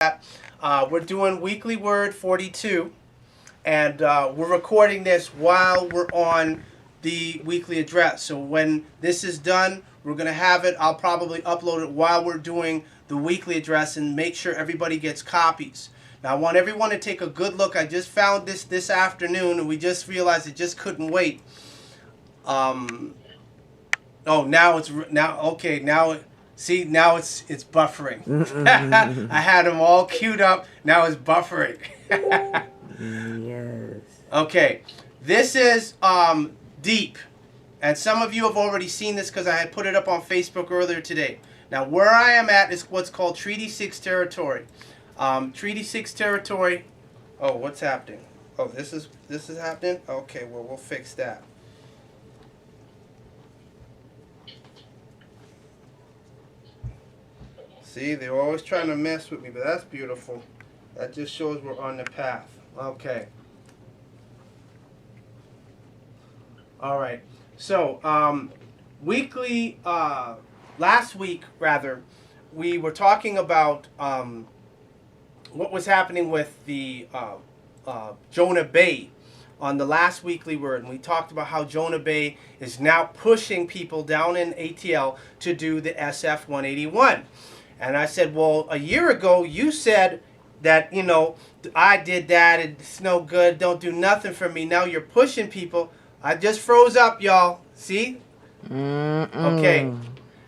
We're doing Weekly Word 42, and we're recording this while we're on the weekly address. So when this is done, we're going to have it. I'll probably upload it while we're doing the weekly address and make sure everybody gets copies. Now, I want everyone to take a good look. I just found this afternoon, and we just realized it just couldn't wait. Oh, now it's okay. See, now it's buffering. I had them all queued up. Now it's buffering. Yes. Okay, this is deep, and some of you have already seen this because I had put it up on Facebook earlier today. Now, where I am at is what's called Treaty 6 territory. Treaty 6 territory. Oh, what's happening? Oh, this is happening. Okay, well, we'll fix that. See, they're always trying to mess with me, but that's beautiful. That just shows we're on the path. Okay. All right. So, last week, rather, we were talking about what was happening with the Jonah Bay on the last weekly word. And we talked about how Jonah Bay is now pushing people down in ATL to do the SF 181. And I said, well, a year ago, you said that, I did that. It's no good. Don't do nothing for me. Now you're pushing people. I just froze up, y'all. See? Okay.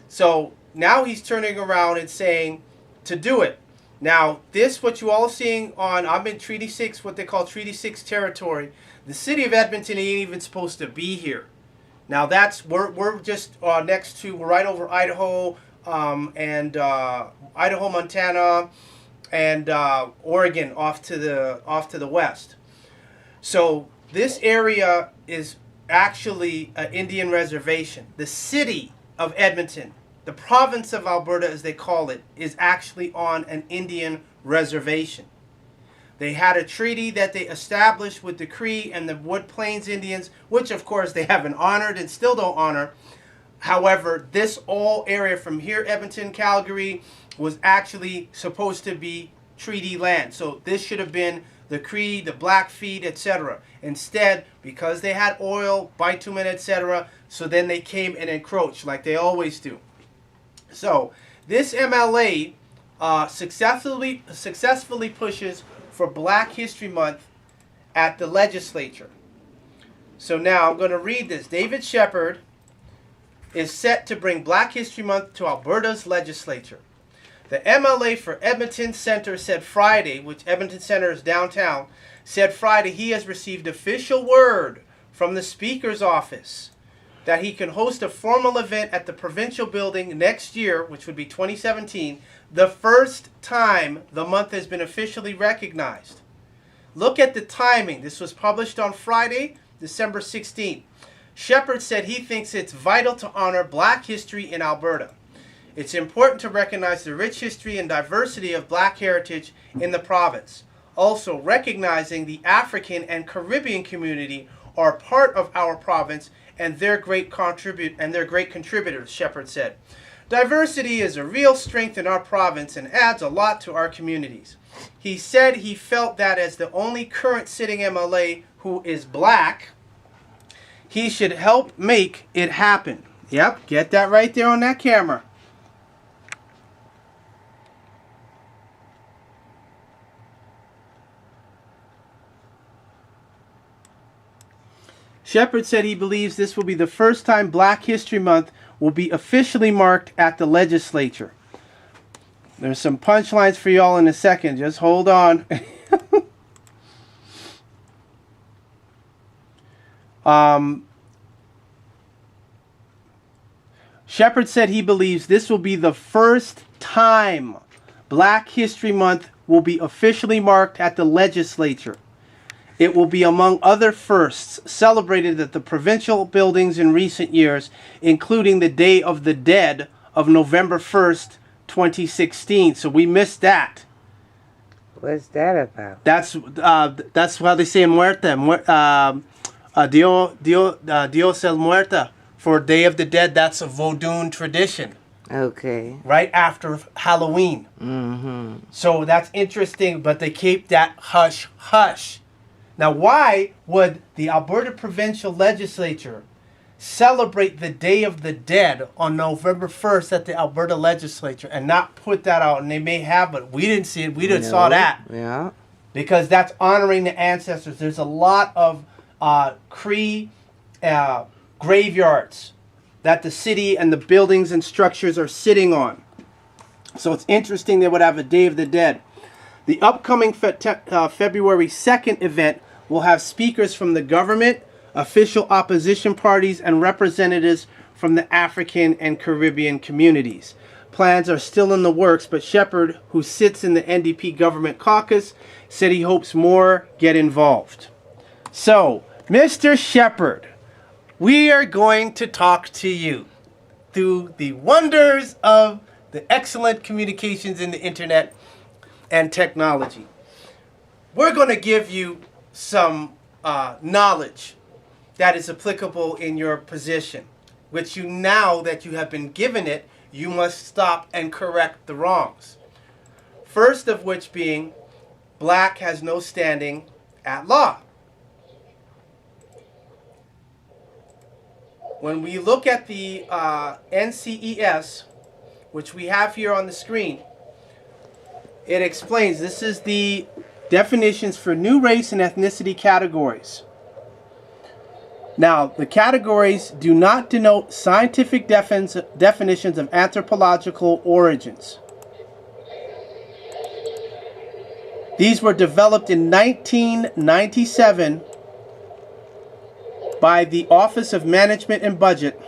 So now he's turning around and saying to do it. Now, what you all seeing on, I'm in Treaty 6, what they call Treaty 6 territory. The city of Edmonton ain't even supposed to be here. Now, we're just next to, we're right over Idaho, and Idaho, Montana, and Oregon off to the west. So this area is actually an Indian reservation. The city of Edmonton, the province of Alberta as they call it, is actually on an Indian reservation. They had a treaty that they established with the Cree and the Wood Plains Indians, which of course they haven't honored and still don't honor. However, this whole area from here, Edmonton, Calgary, was actually supposed to be treaty land. So this should have been the Cree, the Blackfeet, etc. Instead, because they had oil, bitumen, etc., so then they came and encroached like they always do. So this MLA successfully pushes for Black History Month at the legislature. So now I'm going to read this. David Shepherd is set to bring Black History Month to Alberta's legislature. The MLA for Edmonton Centre said Friday, which Edmonton Centre is downtown, said Friday he has received official word from the Speaker's office that he can host a formal event at the provincial building next year, which would be 2017, the first time the month has been officially recognized. Look at the timing. This was published on Friday, December 16th. Shepherd said he thinks it's vital to honor Black history in Alberta. It's important to recognize the rich history and diversity of Black heritage in the province. Also, recognizing the African and Caribbean community are part of our province and they're great contributors, Shepherd said. Diversity is a real strength in our province and adds a lot to our communities. He said he felt that as the only current sitting MLA who is Black, he should help make it happen. Yep, get that right there on that camera. Shepherd said he believes this will be the first time Black History Month will be officially marked at the legislature. There's some punchlines for y'all in a second. Just hold on. Shepherd said he believes this will be the first time Black History Month will be officially marked at the legislature. It will be among other firsts celebrated at the provincial buildings in recent years, including the Day of the Dead of November 1st, 2016. So we missed that. What's that about? That's why they say muerta. Dios el muerta. For Day of the Dead, that's a Vodun tradition. Okay. right after Halloween. Mm-hmm. So that's interesting, but they keep that hush hush. Now, why would the Alberta Provincial Legislature celebrate the Day of the Dead on November 1st at the Alberta Legislature and not put that out? And they may have, but we didn't see it. We didn't saw that. Yeah. Because that's honoring the ancestors. There's a lot of Cree graveyards that the city and the buildings and structures are sitting on. So it's interesting they would have a Day of the Dead. The upcoming February 2nd event will have speakers from the government, official opposition parties, and representatives from the African and Caribbean communities. Plans are still in the works, but Shepherd, who sits in the NDP government caucus, said he hopes more get involved. So, Mr. Shepherd, we are going to talk to you through the wonders of the excellent communications in the internet and technology. We're going to give you some knowledge that is applicable in your position, which you, now that you have been given it, you must stop and correct the wrongs. First of which being, black has no standing at law. When we look at the NCES, which we have here on the screen, it explains, this is the definitions for new race and ethnicity categories. Now, the categories do not denote scientific definitions of anthropological origins. These were developed in 1997 by the Office of Management and Budget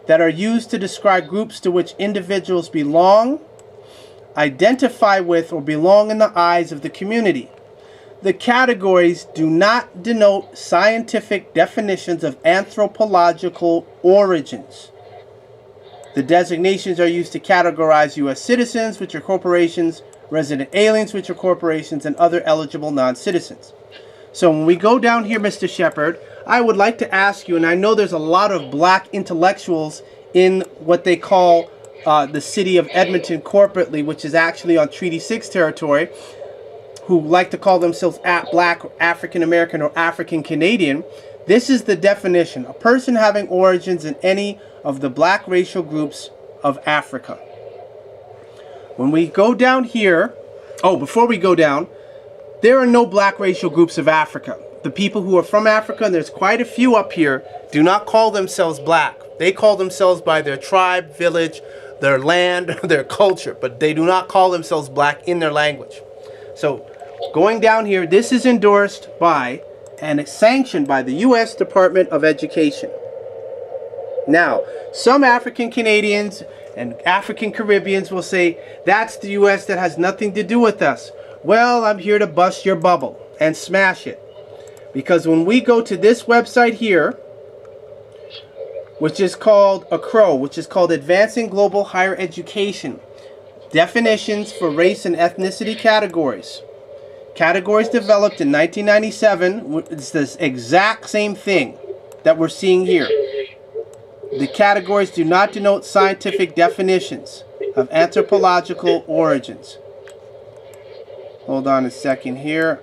that are used to describe groups to which individuals belong, identify with, or belong in the eyes of the community. The categories do not denote scientific definitions of anthropological origins. The designations are used to categorize U.S. citizens, which are corporations, resident aliens, which are corporations, and other eligible non-citizens. So when we go down here, Mr. Shepherd, I would like to ask you, and I know there's a lot of black intellectuals in what they call the city of Edmonton corporately, which is actually on Treaty 6 territory, who like to call themselves black, or African American, or African Canadian. This is the definition: a person having origins in any of the black racial groups of Africa. When we go down here, before we go down, there are no black racial groups of Africa. The people who are from Africa, and there's quite a few up here, do not call themselves black. They call themselves by their tribe, village, their land, their culture, but they do not call themselves black in their language. So, going down here, this is endorsed by and it's sanctioned by the U.S. Department of Education. Now, some African Canadians and African Caribbeans will say, that's the U.S. that has nothing to do with us. Well, I'm here to bust your bubble and smash it. Because when we go to this website here, which is called ACRO, which is called Advancing Global Higher Education, definitions for race and ethnicity categories. Categories developed in 1997, it's this exact same thing that we're seeing here. The categories do not denote scientific definitions of anthropological origins. Hold on a second here.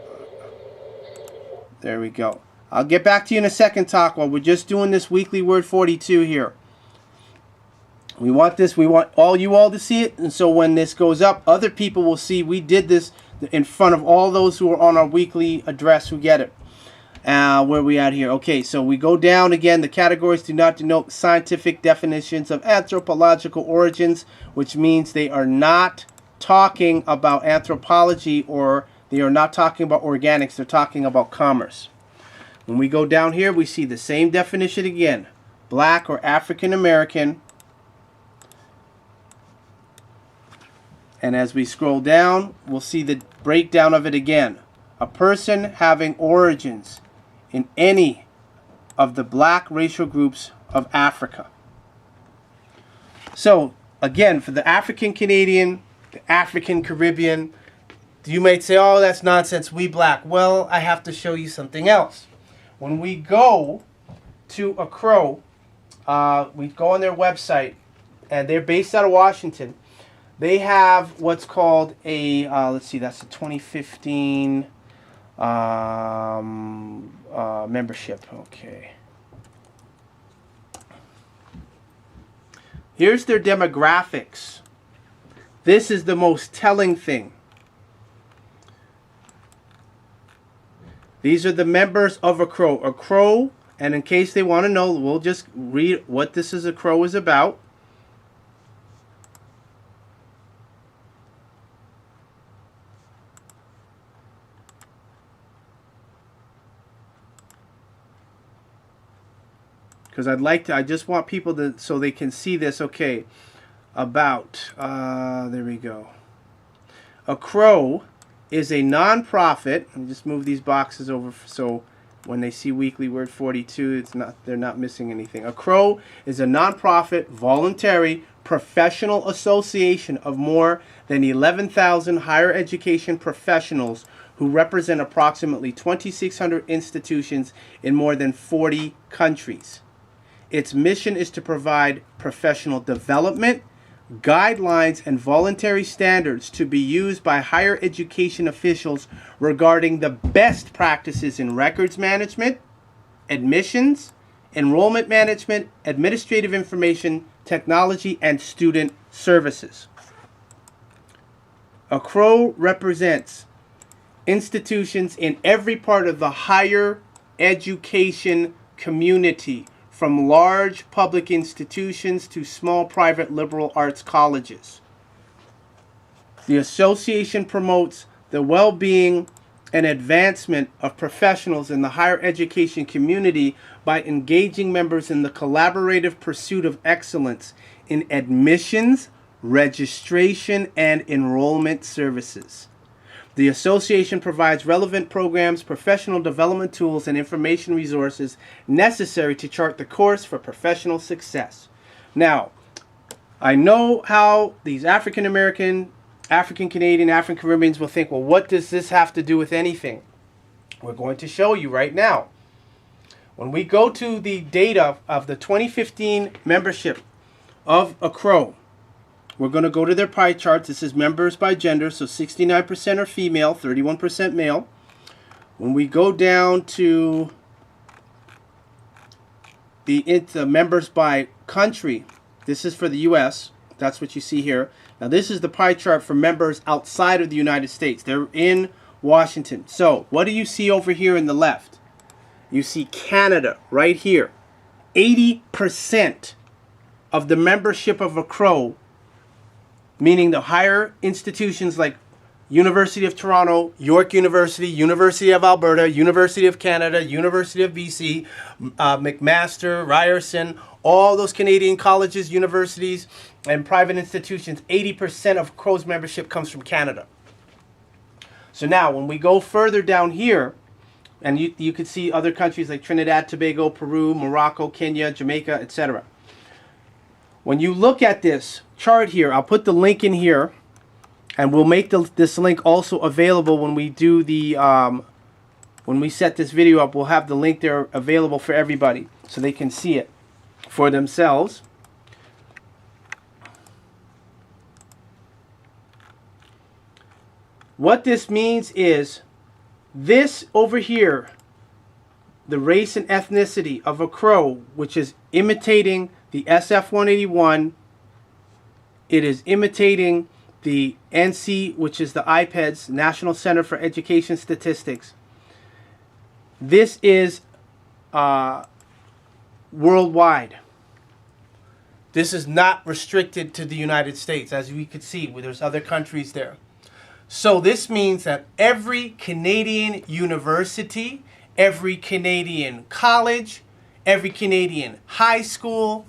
There we go. I'll get back to you in a second, Talk, while we're just doing this weekly word 42 here. We want all you all to see it, and so when this goes up, other people will see we did this in front of all those who are on our weekly address who get it. Where are we at here? Okay, so we go down again. The categories do not denote scientific definitions of anthropological origins, which means they are not talking about anthropology, or they are not talking about organics. They're talking about commerce. When we go down here, we see the same definition again. Black or African American. And as we scroll down, we'll see the breakdown of it again. A person having origins in any of the black racial groups of Africa. So, again, for the African Canadian, the African Caribbean, you might say, oh, that's nonsense, we black. Well, I have to show you something else. When we go to ACRO, we go on their website, and they're based out of Washington. They have what's called a, let's see, that's a 2015 membership. Okay. Here's their demographics. This is the most telling thing. These are the members of Accro. Accro, and in case they want to know, we'll just read what this is Accro is about. Because I just want people to, so they can see this, okay, about, there we go. Accro is a non-profit, and just move these boxes over so when they see weekly word 42, they're not missing anything. Accro is a non-profit, voluntary, professional association of more than 11,000 higher education professionals who represent approximately 2,600 institutions in more than 40 countries. Its mission is to provide professional development, guidelines, and voluntary standards to be used by higher education officials regarding the best practices in records management, admissions, enrollment management, administrative information, technology, and student services. Accro represents institutions in every part of the higher education community, from large public institutions to small private liberal arts colleges. The association promotes the well-being and advancement of professionals in the higher education community by engaging members in the collaborative pursuit of excellence in admissions, registration, and enrollment services. The association provides relevant programs, professional development tools, and information resources necessary to chart the course for professional success. Now, I know how these African American, African Canadian, African Caribbeans will think, well, what does this have to do with anything? We're going to show you right now. When we go to the data of the 2015 membership of Accro, we're going to go to their pie charts. This is members by gender, so 69% are female, 31% male. When we go down to the members by country, this is for the U.S. That's what you see here. Now, this is the pie chart for members outside of the United States. They're in Washington. So, what do you see over here in the left? You see Canada right here. 80% of the membership of Accro, meaning the higher institutions like University of Toronto, York University, University of Alberta, University of Canada, University of BC, McMaster, Ryerson, all those Canadian colleges, universities, and private institutions, 80% of Accro's membership comes from Canada. So now, when we go further down here, and you can see other countries like Trinidad, Tobago, Peru, Morocco, Kenya, Jamaica, etc. When you look at this chart here, I'll put the link in here, and we'll make this link also available when we do the when we set this video up. We'll have the link there available for everybody so they can see it for themselves. What this means is this over here, the race and ethnicity of Accro, which is imitating the SF-181, it is imitating the NC, which is the IPEDS, National Center for Education Statistics. This is worldwide. This is not restricted to the United States. As we could see, there's other countries there. So this means that every Canadian university, every Canadian college, every Canadian high school,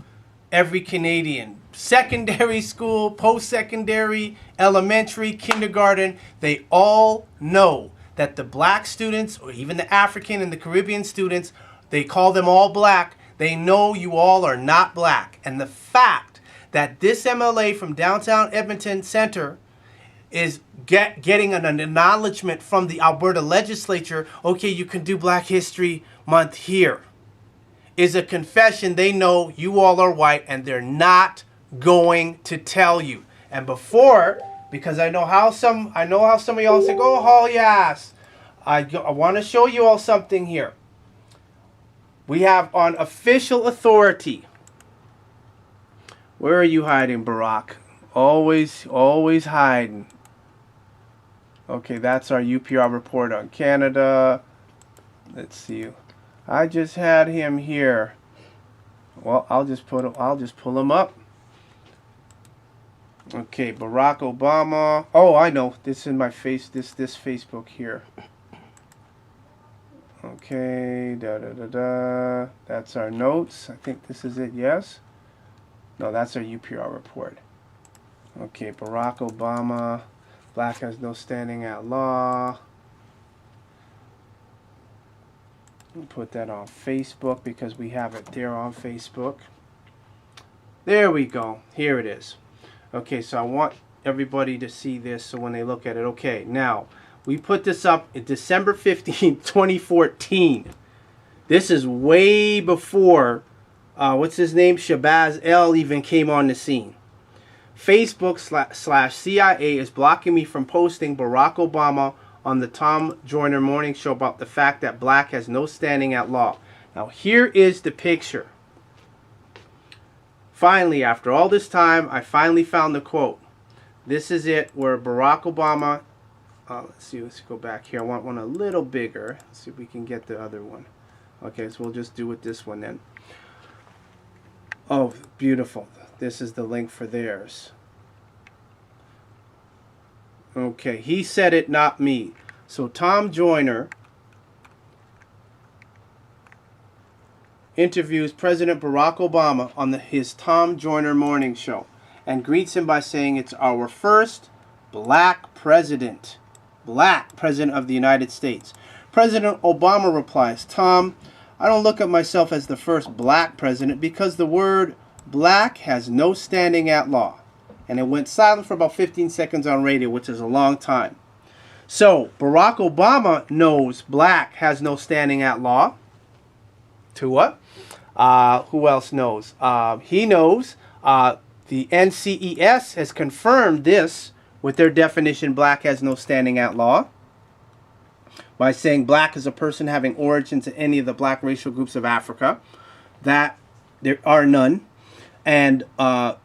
every Canadian secondary school, post-secondary, elementary, kindergarten, they all know that the black students, or even the African and the Caribbean students, they call them all black. They know you all are not black. And the fact that this MLA from downtown Edmonton Center is getting an acknowledgement from the Alberta legislature, okay, you can do Black History Month here, is a confession they know you all are white and they're not going to tell you. And before, because I know how some of y'all say, "Go haul your ass." I want to show you all something here. We have on official authority. Where are you hiding, Barack? Always hiding. Okay, that's our UPR report on Canada. Let's see. I just had him here. Well, I'll just pull him up. Okay, Barack Obama. Oh, I know. This in my face. This Facebook here. Okay, That's our notes. I think this is it. Yes. No, that's our UPR report. Okay, Barack Obama. Black has no standing at law. We'll put that on Facebook because we have it there on Facebook. There we go. Here it is. Okay, so I want everybody to see this so when they look at it. Okay, now, we put this up in December 15, 2014. This is way before, what's his name? Shaabu Eil even came on the scene. Facebook / CIA is blocking me from posting Barack Obama on the Tom Joyner Morning Show about the fact that black has no standing at law. Now, here is the picture. Finally, after all this time, I finally found the quote. This is it, where Barack Obama... let's see, let's go back here. I want one a little bigger. Let's see if we can get the other one. Okay, so we'll just do with this one then. Oh, beautiful. This is the link for theirs. Okay, he said it, not me. So Tom Joyner interviews President Barack Obama on his Tom Joyner Morning Show and greets him by saying it's our first black president. Black president of the United States. President Obama replies, "Tom, I don't look at myself as the first black president because the word black has no standing at law." And it went silent for about 15 seconds on radio, which is a long time. So, Barack Obama knows black has no standing at law. To what? Who else knows? He knows the NCES has confirmed this with their definition, black has no standing at law, by saying black is a person having origins in any of the black racial groups of Africa. That there are none. And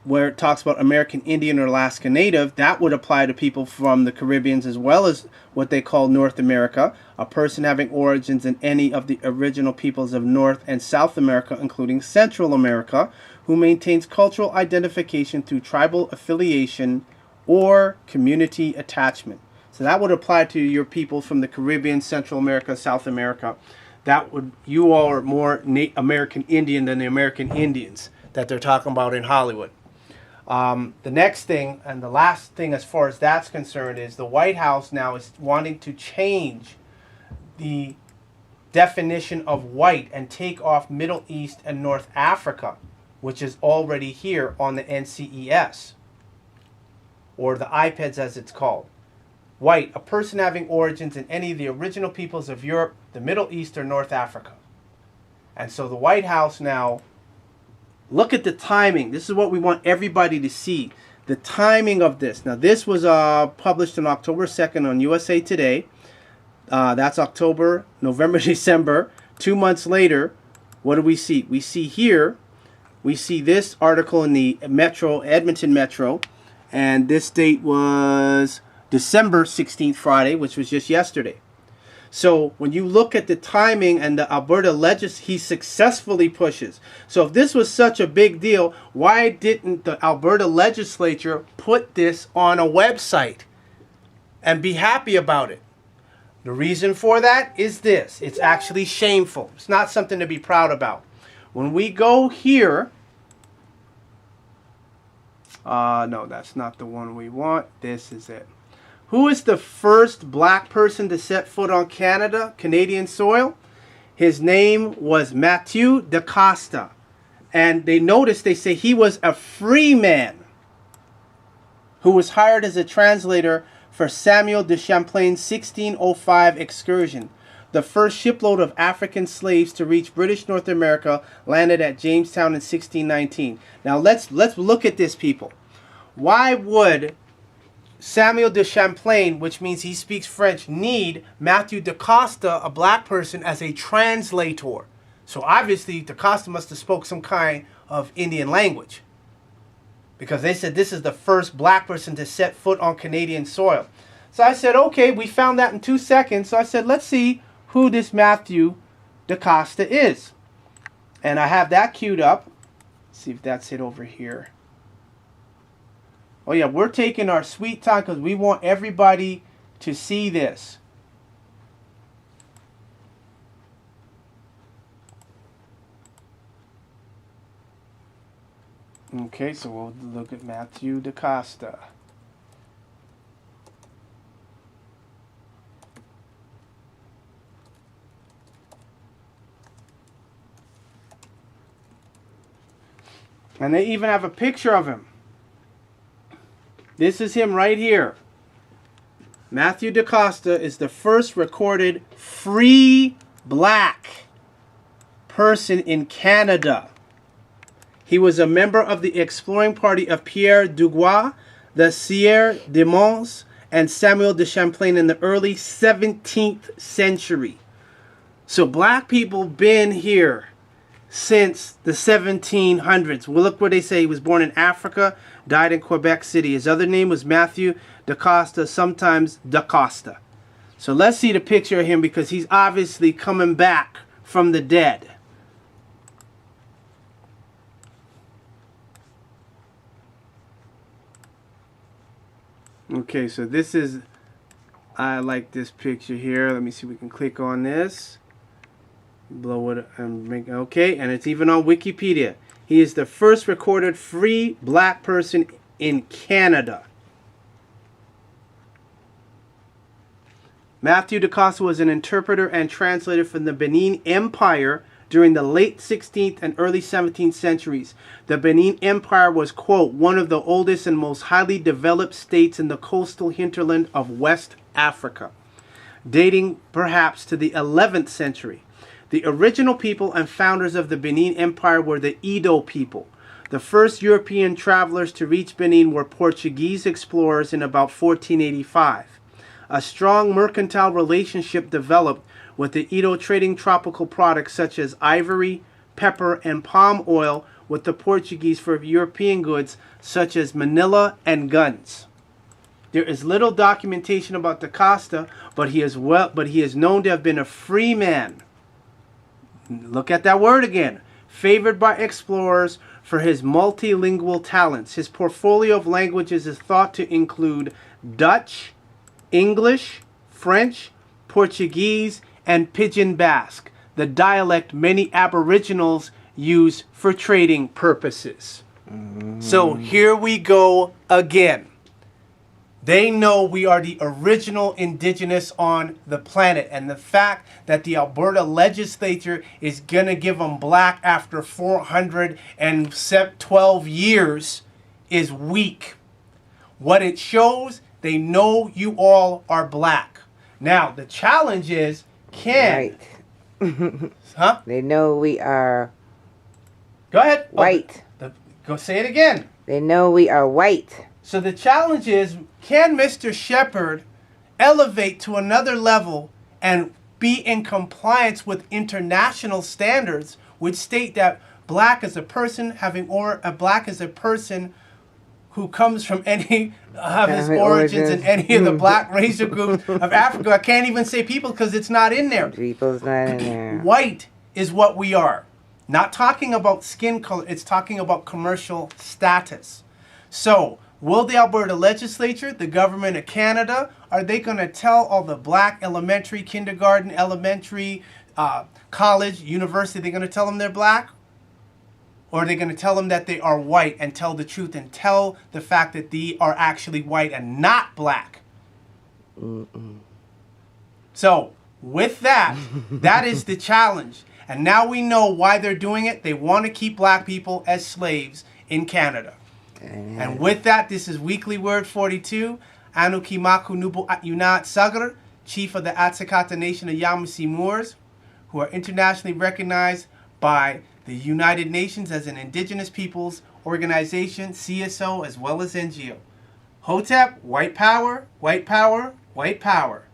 where it talks about American Indian or Alaska Native, that would apply to people from the Caribbean as well as what they call North America. A person having origins in any of the original peoples of North and South America, including Central America, who maintains cultural identification through tribal affiliation or community attachment. So that would apply to your people from the Caribbean, Central America, South America. You all are more American Indian than the American Indians that they're talking about in Hollywood. The next thing, and the last thing as far as that's concerned, is the White House now is wanting to change the definition of white and take off Middle East and North Africa, which is already here on the NCES, or the iPads as it's called. White, a person having origins in any of the original peoples of Europe, the Middle East, or North Africa. And so the White House now, look at the timing. This is what we want everybody to see. The timing of this. Now, this was published on October 2nd on USA Today. That's October, November, December. 2 months later, what do we see? We see here, we see this article in the Metro, Edmonton Metro. And this date was December 16th, Friday, which was just yesterday. So when you look at the timing and the Alberta he successfully pushes. So if this was such a big deal, why didn't the Alberta legislature put this on a website and be happy about it? The reason for that is this. It's actually shameful. It's not something to be proud about. When we go here, no, that's not the one we want. This is it. Who is the first black person to set foot on Canadian soil? His name was Mathieu da Costa. And they say he was a free man who was hired as a translator for Samuel de Champlain's 1605 excursion. the first shipload of African slaves to reach British North America landed at Jamestown in 1619. Now let's look at this, people. Why would Samuel de Champlain, which means he speaks French, need Matthew da Costa, a black person, as a translator? So obviously da Costa must have spoke some kind of Indian language, because they said this is the first black person to set foot on Canadian soil. So I said, okay, we found that in 2 seconds. So I said, let's see who this Matthew da Costa is. And I have that queued up. Let's see if that's it over here. Oh yeah, we're taking our sweet time because we want everybody to see this. Okay, so we'll look at Matthew da Costa. And they even have a picture of him. This is him right here. Matthew da Costa is the first recorded free black person in Canada. He was a member of the exploring party of Pierre Duguay, the Sieur de Mons, and Samuel de Champlain in the early 17th century. So black people been here since the 1700s. Well, look what they say. He was born in Africa, died in Quebec City. His other name was Matthew da Costa, sometimes da Costa. So let's see the picture of him, because he's obviously coming back from the dead. Okay, so this is, I like this picture here. Let me see if we can click on this. Blow it and make, okay, and it's even on Wikipedia. He is the first recorded free black person in Canada. Matthew da Costa was an interpreter and translator from the Benin Empire during the late 16th and early 17th centuries. The Benin Empire was, quote, one of the oldest and most highly developed states in the coastal hinterland of West Africa, dating perhaps to the 11th century. The original people and founders of the Benin Empire were the Edo people. The first European travelers to reach Benin were Portuguese explorers in about 1485. A strong mercantile relationship developed with the Edo, trading tropical products such as ivory, pepper, and palm oil with the Portuguese for European goods such as manila and guns. There is little documentation about da Costa, but he is known to have been a free man. Look at that word again. Favored by explorers for his multilingual talents. His portfolio of languages is thought to include Dutch, English, French, Portuguese, and Pidgin Basque, the dialect many Aboriginals use for trading purposes. So here we go again. They know we are the original indigenous on the planet. And the fact that the Alberta legislature is going to give them black after 412 years is weak. What it shows, they know you all are black. Now, the challenge is, can... Right. Huh? They know we are Go ahead. white. Go say it again. They know we are white. So the challenge is, can Mr. Shepard elevate to another level and be in compliance with international standards, which state that black is a person black is a person who comes from any of his origins in any of the black racial groups of Africa. I can't even say people because it's not in there. People's not in there. White is what we are. Not talking about skin color, it's talking about commercial status. So, will the Alberta legislature, the government of Canada, are they going to tell all the black elementary, kindergarten, elementary, college, university, they're going to tell them they're black? Or are they going to tell them that they are white and tell the truth and tell the fact that they are actually white and not black? So, with that, that is the challenge. And now we know why they're doing it. They want to keep black people as slaves in Canada. And with that, this is Weekly Word 42. Anu Kimaku Nubu At Yunat Sagar. chief of the Atsikata Nation of Yamasee Moors, who are internationally recognized by the United Nations as an Indigenous Peoples Organization, CSO, as well as NGO. Hotep, white power, white power, white power.